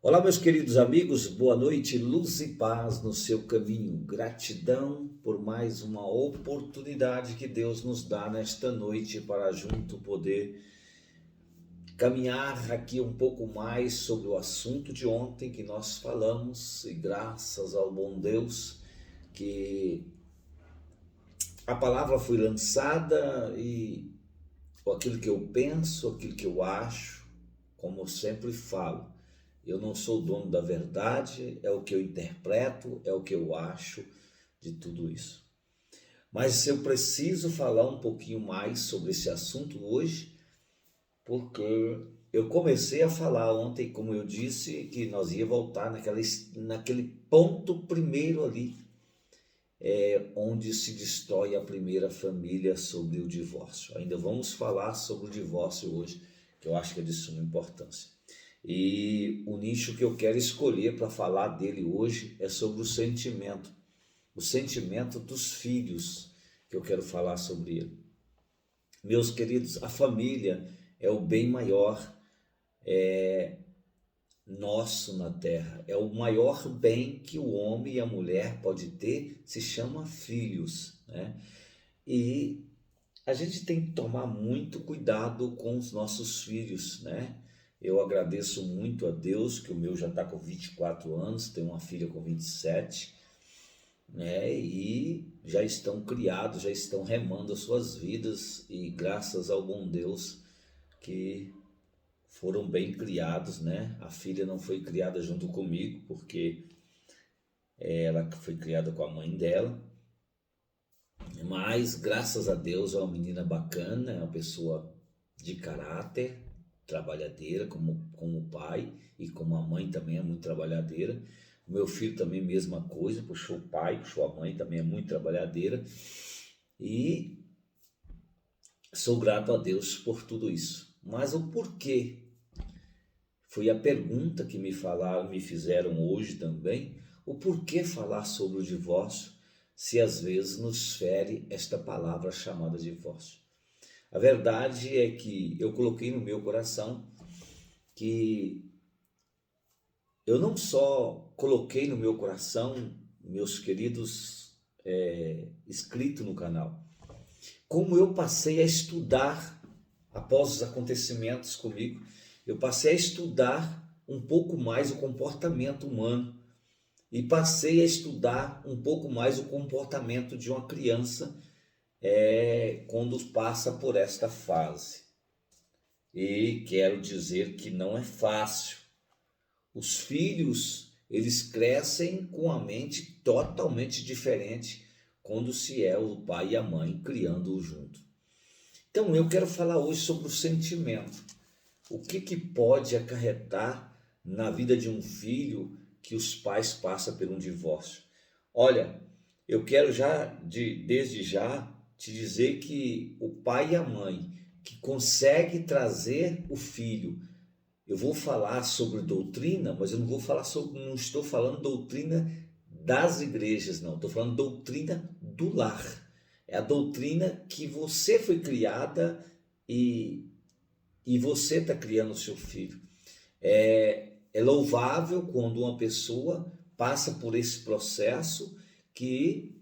Olá, meus queridos amigos, boa noite, luz e paz no seu caminho. Gratidão por mais uma oportunidade que Deus nos dá nesta noite para junto poder caminhar aqui um pouco mais sobre o assunto de ontem que nós falamos, e graças ao bom Deus que a palavra foi lançada e aquilo que eu penso, aquilo que eu acho, como eu sempre falo. Eu não sou dono da verdade, é o que eu interpreto, é o que eu acho de tudo isso. Mas eu preciso falar um pouquinho mais sobre esse assunto hoje, porque eu comecei a falar ontem, como eu disse, que nós ia voltar naquele ponto primeiro ali, onde se destrói a primeira família sobre o divórcio. Ainda vamos falar sobre o divórcio hoje, que eu acho que é de suma importância. E o nicho que eu quero escolher para falar dele hoje é sobre o sentimento dos filhos, que eu quero falar sobre ele. Meus queridos, a família é o bem maior nosso na terra, é o maior bem que o homem e a mulher pode ter, se chama filhos, né? E a gente tem que tomar muito cuidado com os nossos filhos, né? Eu agradeço muito a Deus que o meu já está com 24 anos, tem uma filha com 27, né? E já estão criados, já estão remando as suas vidas e graças ao bom Deus que foram bem criados, né? A filha não foi criada junto comigo, porque ela foi criada com a mãe dela, mas graças a Deus é uma menina bacana, é uma pessoa de caráter, trabalhadeira como o pai e como a mãe também é muito trabalhadeira. O meu filho também mesma coisa, puxou o pai, puxou a mãe, também é muito trabalhadeira. E sou grato a Deus por tudo isso. Mas o porquê? Foi a pergunta que me fizeram hoje também, o porquê falar sobre o divórcio, se às vezes nos fere esta palavra chamada divórcio. A verdade é que eu coloquei no meu coração que eu não só coloquei no meu coração, meus queridos inscritos no canal, como eu passei a estudar após os acontecimentos comigo, eu passei a estudar um pouco mais o comportamento humano e passei a estudar um pouco mais o comportamento de uma criança quando passa por esta fase. E quero dizer que não é fácil. Os filhos, eles crescem com a mente totalmente diferente quando se é o pai e a mãe criando-o junto. Então eu quero falar hoje sobre o sentimento. O que pode acarretar na vida de um filho que os pais passam por um divórcio? Olha, eu quero desde já te dizer que o pai e a mãe que consegue trazer o filho, eu vou falar sobre doutrina, mas eu não estou falando doutrina das igrejas, não. Estou falando doutrina do lar. É a doutrina que você foi criada e você está criando o seu filho. É louvável quando uma pessoa passa por esse processo que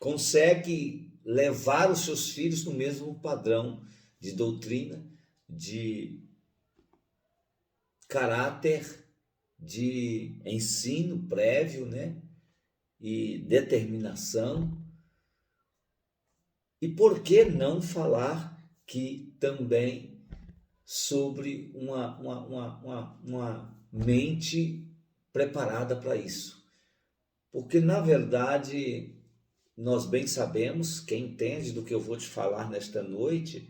consegue levar os seus filhos no mesmo padrão de doutrina, de caráter, de ensino prévio, né? E determinação. E por que não falar que também sobre uma mente preparada para isso? Porque, na verdade, nós bem sabemos, quem entende do que eu vou te falar nesta noite,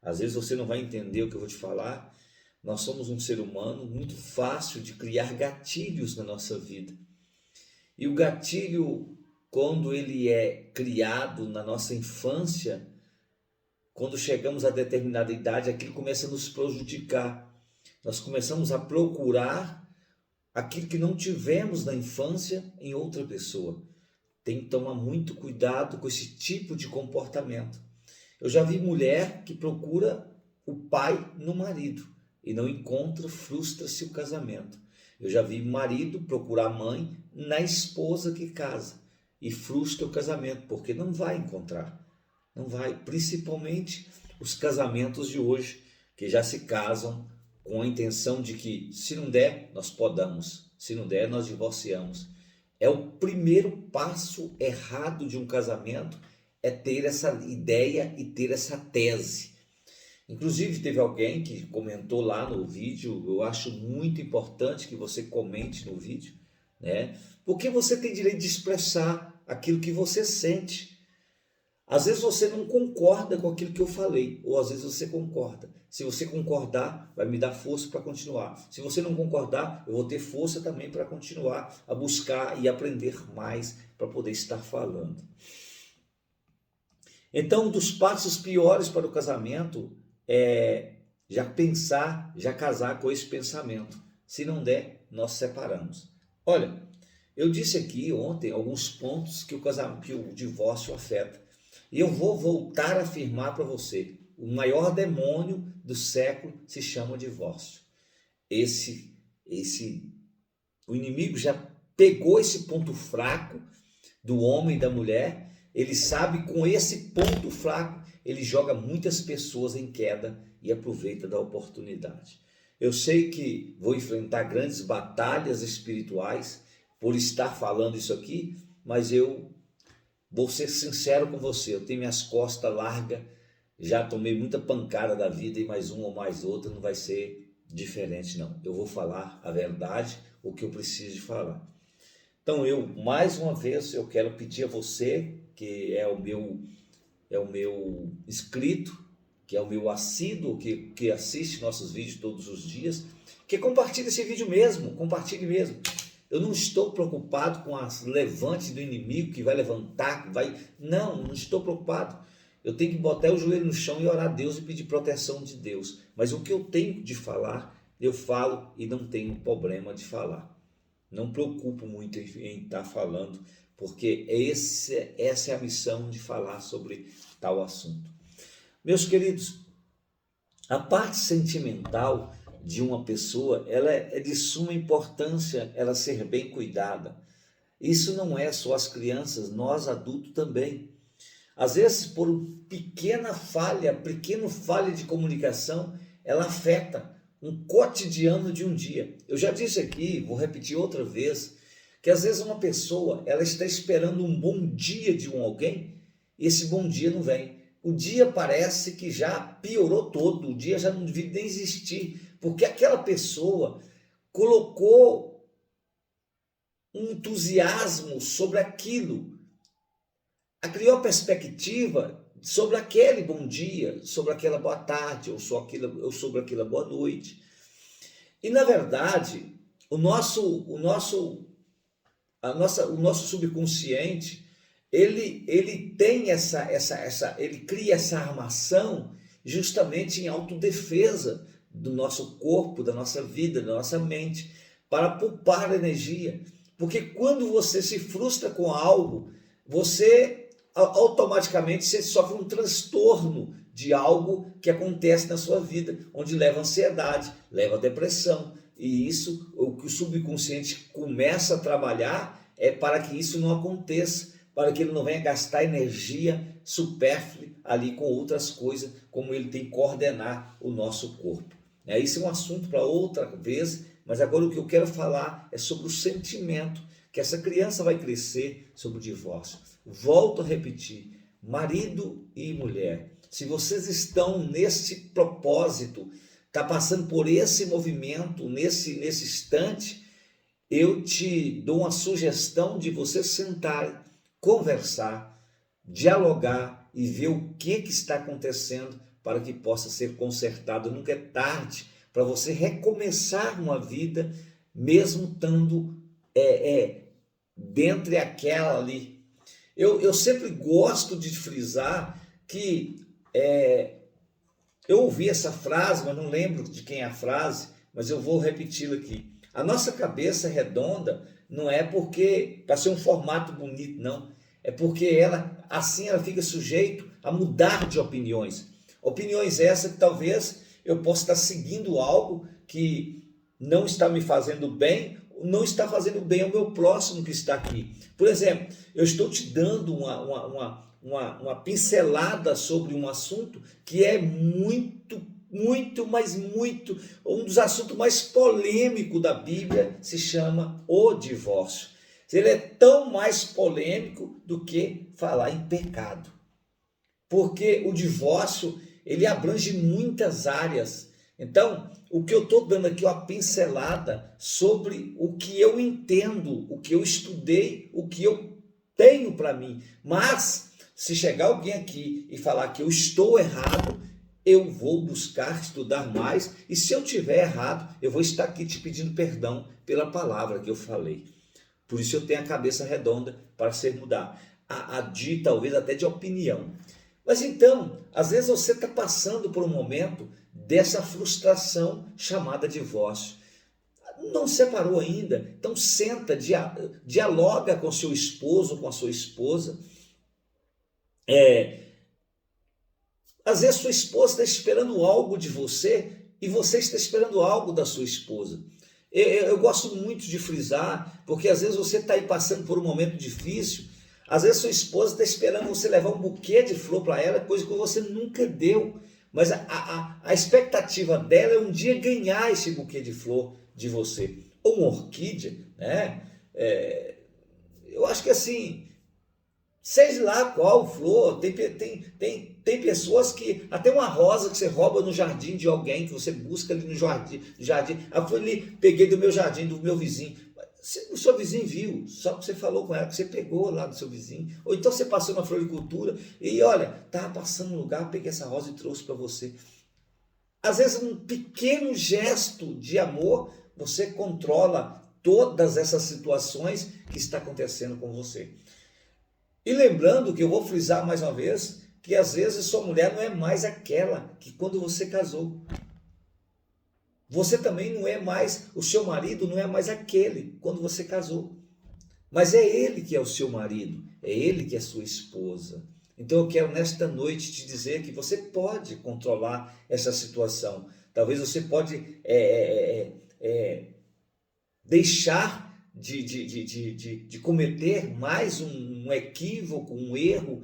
às vezes você não vai entender o que eu vou te falar, nós somos um ser humano muito fácil de criar gatilhos na nossa vida. E o gatilho, quando ele é criado na nossa infância, quando chegamos a determinada idade, aquilo começa a nos prejudicar. Nós começamos a procurar aquilo que não tivemos na infância em outra pessoa. Tem que tomar muito cuidado com esse tipo de comportamento. Eu já vi mulher que procura o pai no marido. e não encontra, frustra-se o casamento. Eu já vi marido procurar mãe na esposa que casa e frustra o casamento, porque não vai encontrar. Não vai, principalmente os casamentos de hoje, que já se casam com a intenção de que, se não der, nós podamos, se não der, nós divorciamos. É o primeiro passo errado de um casamento, é ter essa ideia e ter essa tese. Inclusive, teve alguém que comentou lá no vídeo, eu acho muito importante que você comente no vídeo, né? Porque você tem direito de expressar aquilo que você sente. Às vezes você não concorda com aquilo que eu falei, ou às vezes você concorda. Se você concordar, vai me dar força para continuar. Se você não concordar, eu vou ter força também para continuar a buscar e aprender mais para poder estar falando. Então, um dos passos piores para o casamento é já pensar, já casar com esse pensamento. Se não der, nós separamos. Olha, eu disse aqui ontem alguns pontos que o divórcio afeta. E eu vou voltar a afirmar para você, o maior demônio do século se chama divórcio. O inimigo já pegou esse ponto fraco do homem e da mulher, ele sabe, com esse ponto fraco, ele joga muitas pessoas em queda e aproveita da oportunidade. Eu sei que vou enfrentar grandes batalhas espirituais por estar falando isso aqui, mas eu vou ser sincero com você, eu tenho minhas costas largas, já tomei muita pancada da vida e mais uma ou mais outra não vai ser diferente não. Eu vou falar a verdade, o que eu preciso de falar. Então mais uma vez, eu quero pedir a você, que é o meu inscrito, que é o meu assíduo, que assiste nossos vídeos todos os dias, que compartilhe esse vídeo mesmo, compartilhe mesmo. Eu não estou preocupado com as levantes do inimigo que vai levantar, que vai... Não estou preocupado. Eu tenho que botar o joelho no chão e orar a Deus e pedir proteção de Deus. Mas o que eu tenho de falar, eu falo e não tenho problema de falar. Não preocupo muito em estar falando, porque essa é a missão de falar sobre tal assunto. Meus queridos, a parte sentimental de uma pessoa, ela é de suma importância ela ser bem cuidada. Isso não é só as crianças, nós adultos também. Às vezes, por pequena falha de comunicação, ela afeta um cotidiano de um dia. Eu já disse aqui, vou repetir outra vez, que às vezes uma pessoa, ela está esperando um bom dia de alguém, e esse bom dia não vem. O dia parece que já piorou todo, o dia já não devia nem existir, porque aquela pessoa colocou um entusiasmo sobre aquilo, criou a perspectiva sobre aquele bom dia, sobre aquela boa tarde, ou sobre aquela boa noite. E na verdade, o nosso subconsciente, ele tem ele cria essa armação justamente em autodefesa do nosso corpo, da nossa vida, da nossa mente, para poupar energia. Porque quando você se frustra com algo, você automaticamente sofre um transtorno de algo que acontece na sua vida, onde leva ansiedade, leva depressão. E isso, o que o subconsciente começa a trabalhar é para que isso não aconteça, para que ele não venha gastar energia supérflua ali com outras coisas, como ele tem que coordenar o nosso corpo. Isso é um assunto para outra vez, mas agora o que eu quero falar é sobre o sentimento que essa criança vai crescer sobre o divórcio. Volto a repetir, marido e mulher, se vocês estão nesse propósito, está passando por esse movimento, nesse instante, eu te dou uma sugestão de você sentar, conversar, dialogar e ver o que está acontecendo para que possa ser consertado. Nunca é tarde para você recomeçar uma vida, mesmo estando dentre aquela ali. Eu sempre gosto de frisar que eu ouvi essa frase, mas não lembro de quem é a frase, mas eu vou repeti-la aqui. A nossa cabeça redonda não é porque para ser um formato bonito, não. É porque ela fica sujeito a mudar de opiniões. Opiniões essas que talvez eu posso estar seguindo algo que não está me fazendo bem, não está fazendo bem ao meu próximo que está aqui. Por exemplo, eu estou te dando uma pincelada sobre um assunto que é um dos assuntos mais polêmicos da Bíblia, se chama o divórcio. Ele é tão mais polêmico do que falar em pecado. Porque o divórcio, ele abrange muitas áreas. Então, o que eu estou dando aqui é uma pincelada sobre o que eu entendo, o que eu estudei, o que eu tenho para mim. Mas, se chegar alguém aqui e falar que eu estou errado, eu vou buscar estudar mais. E se eu tiver errado, eu vou estar aqui te pedindo perdão pela palavra que eu falei. Por isso eu tenho a cabeça redonda para ser mudar. Talvez até de opinião. Mas então, às vezes você está passando por um momento dessa frustração chamada divórcio. Não separou ainda? Então senta, dialoga com seu esposo, com a sua esposa. Às vezes sua esposa está esperando algo de você e você está esperando algo da sua esposa. Eu gosto muito de frisar, porque às vezes você está aí passando por um momento difícil. Às vezes sua esposa está esperando você levar um buquê de flor para ela, coisa que você nunca deu. Mas a expectativa dela é um dia ganhar esse buquê de flor de você. Ou uma orquídea, né? Eu acho que assim, seja lá qual flor, tem pessoas que, até uma rosa que você rouba no jardim de alguém, que você busca ali no jardim. Eu fui ali, peguei do meu jardim, do meu vizinho. O seu vizinho viu, só que você falou com ela que você pegou lá do seu vizinho. Ou então você passou na floricultura e olha, estava passando no lugar, peguei essa rosa e trouxe para você. Às vezes um pequeno gesto de amor, você controla todas essas situações que está acontecendo com você. E lembrando que eu vou frisar mais uma vez, que às vezes sua mulher não é mais aquela que quando você casou. Você também não é mais, o seu marido não é mais aquele quando você casou. Mas é ele que é o seu marido, é ele que é sua esposa. Então eu quero nesta noite te dizer que você pode controlar essa situação. Talvez você pode deixar de cometer mais um equívoco, um erro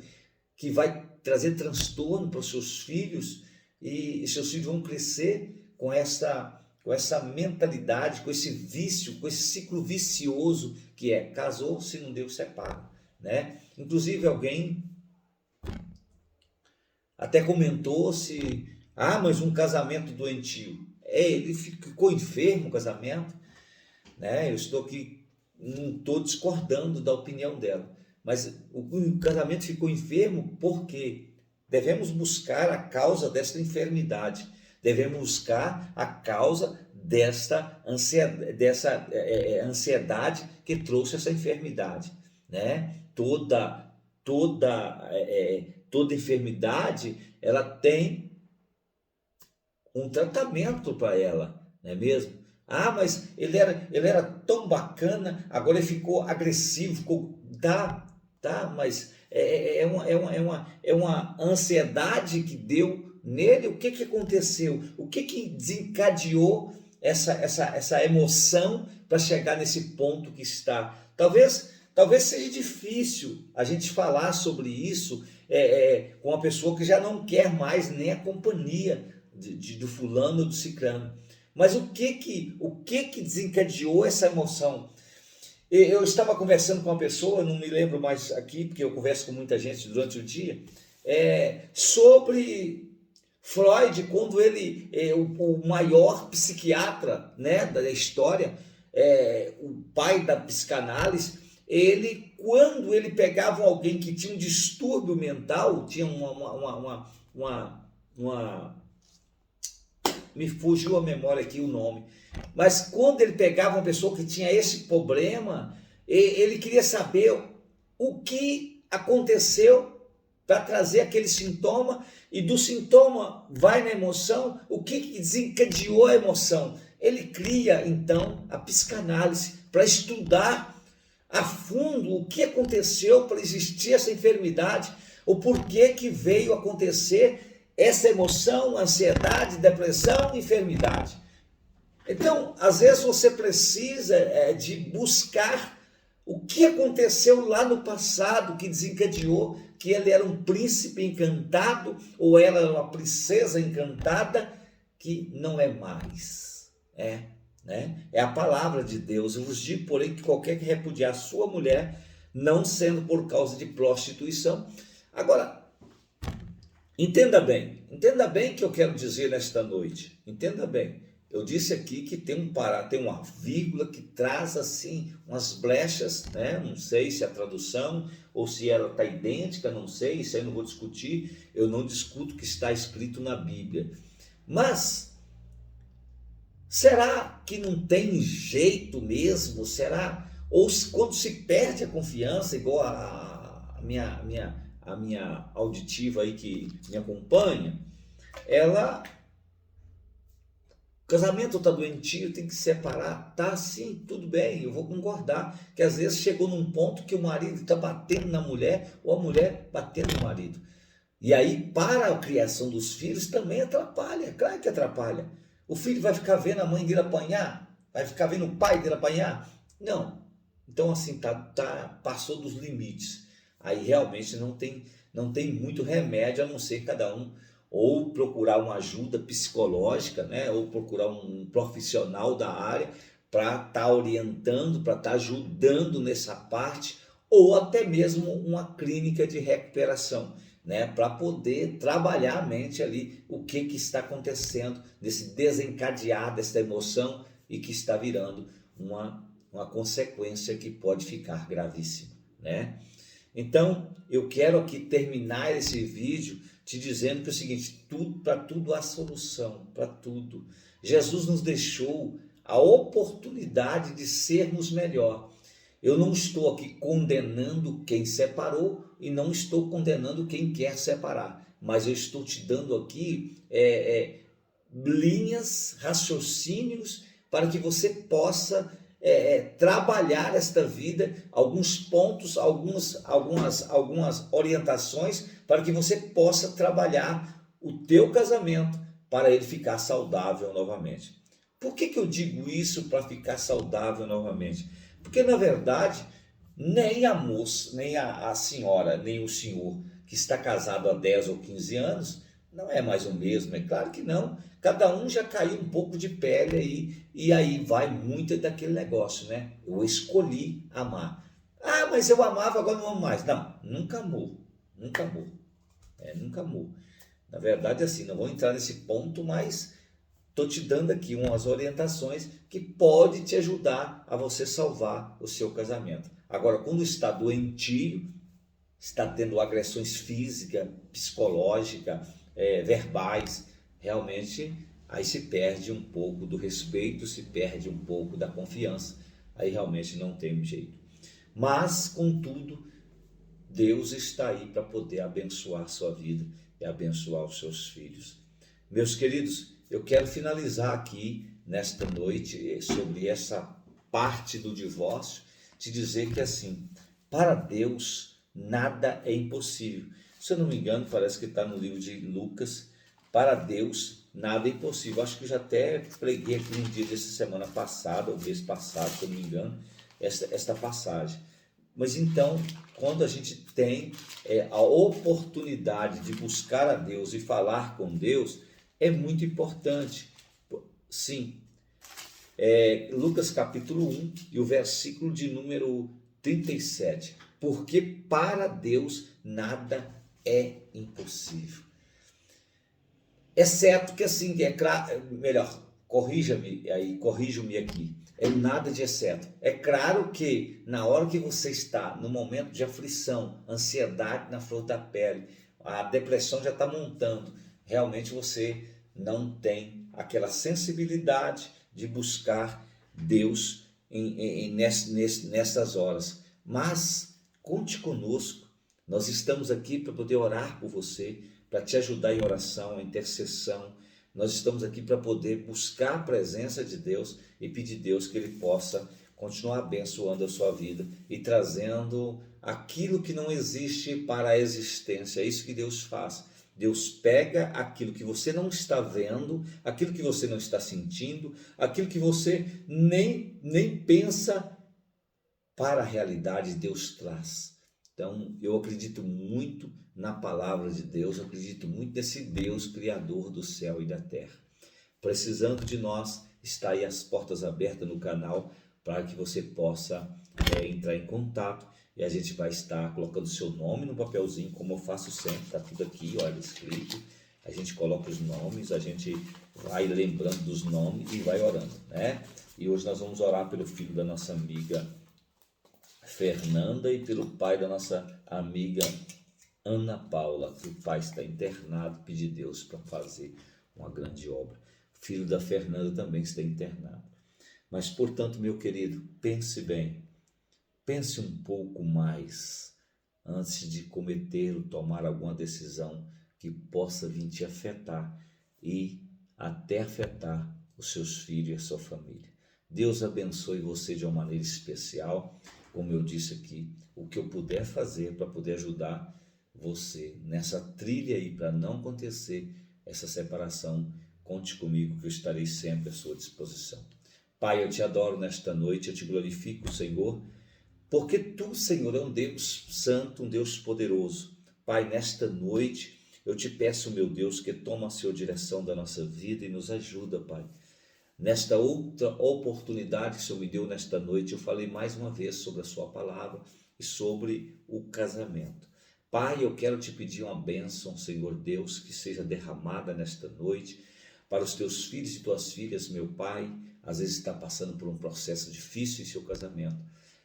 que vai trazer transtorno para os seus filhos e seus filhos vão crescer com essa mentalidade, com esse vício, com esse ciclo vicioso que é casou, se não deu, separa, né? Inclusive alguém até comentou mas um casamento doentio. Ele ficou enfermo, o casamento, né? Eu estou aqui, não estou discordando da opinião dela, mas o casamento ficou enfermo porque devemos buscar a causa desta enfermidade. Devemos buscar a causa dessa ansiedade que trouxe essa enfermidade, né? Toda enfermidade, ela tem um tratamento para ela, não é mesmo? Mas ele era tão bacana, agora ele ficou agressivo, mas é uma ansiedade que deu nele. O que aconteceu? O que desencadeou essa emoção para chegar nesse ponto que está? Talvez seja difícil a gente falar sobre isso com uma pessoa que já não quer mais nem a companhia do fulano ou do cicrano. Mas o que desencadeou essa emoção? Eu estava conversando com uma pessoa, não me lembro mais aqui, porque eu converso com muita gente durante o dia, sobre Freud, quando ele, o maior psiquiatra, né, da história, o pai da psicanálise, quando ele pegava alguém que tinha um distúrbio mental, tinha me fugiu a memória aqui o nome, mas quando ele pegava uma pessoa que tinha esse problema, ele queria saber o que aconteceu para trazer aquele sintoma, e do sintoma vai na emoção, o que desencadeou a emoção. Ele cria então a psicanálise para estudar a fundo o que aconteceu para existir essa enfermidade, o porquê que veio acontecer essa emoção, ansiedade, depressão, enfermidade. Então, às vezes você precisa de buscar o que aconteceu lá no passado que desencadeou que ele era um príncipe encantado ou ela era uma princesa encantada que não é mais. É a palavra de Deus. Eu vos digo, porém, que qualquer que repudiar sua mulher, não sendo por causa de prostituição. Agora, entenda bem o que eu quero dizer nesta noite. Entenda bem. Eu disse aqui que tem uma vírgula que traz assim umas brechas, né? Não sei se é a tradução ou se ela está idêntica, não sei, isso aí eu não vou discutir. Eu não discuto o que está escrito na Bíblia. Mas será que não tem jeito mesmo? Será? Ou quando se perde a confiança, igual a minha auditiva aí que me acompanha, ela... O casamento está doentio, tem que separar. Tá, sim, tudo bem, eu vou concordar. Que às vezes chegou num ponto que o marido está batendo na mulher ou a mulher batendo no marido. E aí, para a criação dos filhos, também atrapalha. Claro que atrapalha. O filho vai ficar vendo a mãe dele apanhar? Vai ficar vendo o pai dele apanhar? Não. Então, assim, passou dos limites. Aí realmente não tem muito remédio a não ser cada um ou procurar uma ajuda psicológica, né? Ou procurar um profissional da área para estar orientando, para estar ajudando nessa parte, ou até mesmo uma clínica de recuperação, né? Para poder trabalhar a mente ali, o que está acontecendo, nesse desencadear dessa emoção e que está virando uma consequência que pode ficar gravíssima, né? Então, eu quero aqui terminar esse vídeo te dizendo que é o seguinte, para tudo há solução, para tudo. Jesus nos deixou a oportunidade de sermos melhor. Eu não estou aqui condenando quem separou e não estou condenando quem quer separar, mas eu estou te dando aqui linhas, raciocínios para que você possa trabalhar esta vida, alguns pontos, algumas orientações para que você possa trabalhar o teu casamento para ele ficar saudável novamente. Por que eu digo isso para ficar saudável novamente? Porque na verdade nem a moça, nem a senhora, nem o senhor que está casado há 10 ou 15 anos não é mais o mesmo, é claro que não. Cada um já caiu um pouco de pele aí, e aí vai muito daquele negócio, né? Eu escolhi amar. Ah, mas eu amava, agora não amo mais. Não, nunca amou, nunca amou. Nunca amou. Na verdade, assim, não vou entrar nesse ponto, mas estou te dando aqui umas orientações que pode te ajudar a você salvar o seu casamento. Agora, quando está doentio, está tendo agressões físicas, psicológicas, verbais, realmente aí se perde um pouco do respeito, se perde um pouco da confiança, aí realmente não tem jeito. Mas, contudo, Deus está aí para poder abençoar a sua vida e abençoar os seus filhos. Meus queridos, eu quero finalizar aqui nesta noite sobre essa parte do divórcio, te dizer que assim, para Deus nada é impossível. Se eu não me engano, parece que está no livro de Lucas, para Deus nada é impossível. Acho que eu já até preguei aqui um dia dessa semana passada, ou mês passado, se eu não me engano, esta passagem. Mas então, quando a gente tem a oportunidade de buscar a Deus e falar com Deus, é muito importante. Sim, Lucas capítulo 1 e o versículo de número 37. Porque para Deus nada é impossível. Exceto que assim, melhor, corrija-me aqui. É nada de exceto. É claro que na hora que você está no momento de aflição, ansiedade na flor da pele, a depressão já está montando, realmente você não tem aquela sensibilidade de buscar Deus nessas horas. Mas conte conosco, nós estamos aqui para poder orar por você, para te ajudar em oração, em intercessão. Nós estamos aqui para poder buscar a presença de Deus e pedir a Deus que Ele possa continuar abençoando a sua vida e trazendo aquilo que não existe para a existência. É isso que Deus faz. Deus pega aquilo que você não está vendo, aquilo que você não está sentindo, aquilo que você nem pensa, para a realidade Deus traz. Então, eu acredito muito na palavra de Deus, eu acredito muito nesse Deus criador do céu e da terra. Precisando de nós, está aí as portas abertas no canal para que você possa entrar em contato, e a gente vai estar colocando seu nome no papelzinho, como eu faço sempre, está tudo aqui, olha, escrito. A gente coloca os nomes, a gente vai lembrando dos nomes e vai orando, né? E hoje nós vamos orar pelo filho da nossa amiga Fernanda e pelo pai da nossa amiga Ana Paula, que o pai está internado, pedir a Deus para fazer uma grande obra. O filho da Fernanda também está internado. Mas, portanto, meu querido, pense bem, pense um pouco mais antes de cometer ou tomar alguma decisão que possa vir te afetar e até afetar os seus filhos e a sua família. Deus abençoe você de uma maneira especial. Como eu disse aqui, o que eu puder fazer para poder ajudar você nessa trilha aí, para não acontecer essa separação, conte comigo que eu estarei sempre à sua disposição. Pai, eu te adoro nesta noite, eu te glorifico, Senhor, porque tu, Senhor, é um Deus santo, um Deus poderoso. Pai, nesta noite eu te peço, meu Deus, que toma a sua direção da nossa vida e nos ajuda, Pai. Nesta outra oportunidade que o Senhor me deu nesta noite, eu falei mais uma vez sobre a sua palavra e sobre o casamento. Pai, eu quero te pedir uma bênção, Senhor Deus, que seja derramada nesta noite para os teus filhos e tuas filhas, meu Pai. Às vezes está passando por um processo difícil em seu casamento,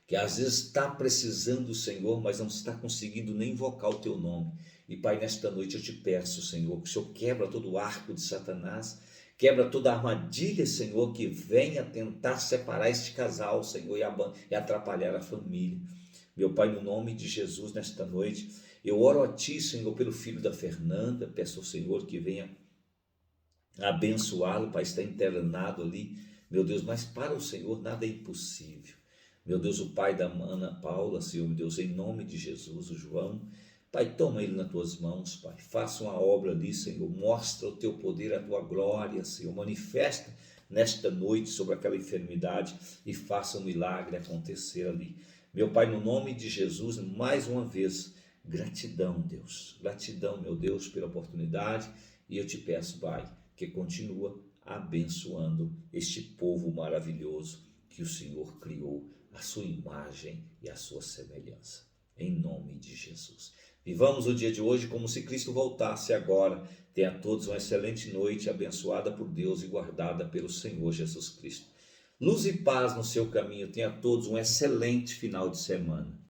que às vezes está precisando do Senhor, mas não está conseguindo nem invocar o teu nome. E Pai, nesta noite eu te peço, Senhor, que o Senhor quebra todo o arco de Satanás, quebra toda a armadilha, Senhor, que venha tentar separar este casal, Senhor, e atrapalhar a família. Meu Pai, no nome de Jesus, nesta noite, eu oro a Ti, Senhor, pelo filho da Fernanda, peço ao Senhor que venha abençoá-lo, Pai, está internado ali, meu Deus, mas para o Senhor nada é impossível. Meu Deus, o pai da Ana Paula, Senhor, meu Deus, em nome de Jesus, o João, Pai, toma ele nas tuas mãos, Pai, faça uma obra ali, Senhor, mostra o teu poder, a tua glória, Senhor, manifesta nesta noite sobre aquela enfermidade e faça um milagre acontecer ali. Meu Pai, no nome de Jesus, mais uma vez, gratidão, Deus, gratidão, meu Deus, pela oportunidade, e eu te peço, Pai, que continua abençoando este povo maravilhoso que o Senhor criou, a sua imagem e a sua semelhança, em nome de Jesus. Vivamos o dia de hoje como se Cristo voltasse agora. Tenha a todos uma excelente noite, abençoada por Deus e guardada pelo Senhor Jesus Cristo. Luz e paz no seu caminho. Tenha a todos um excelente final de semana.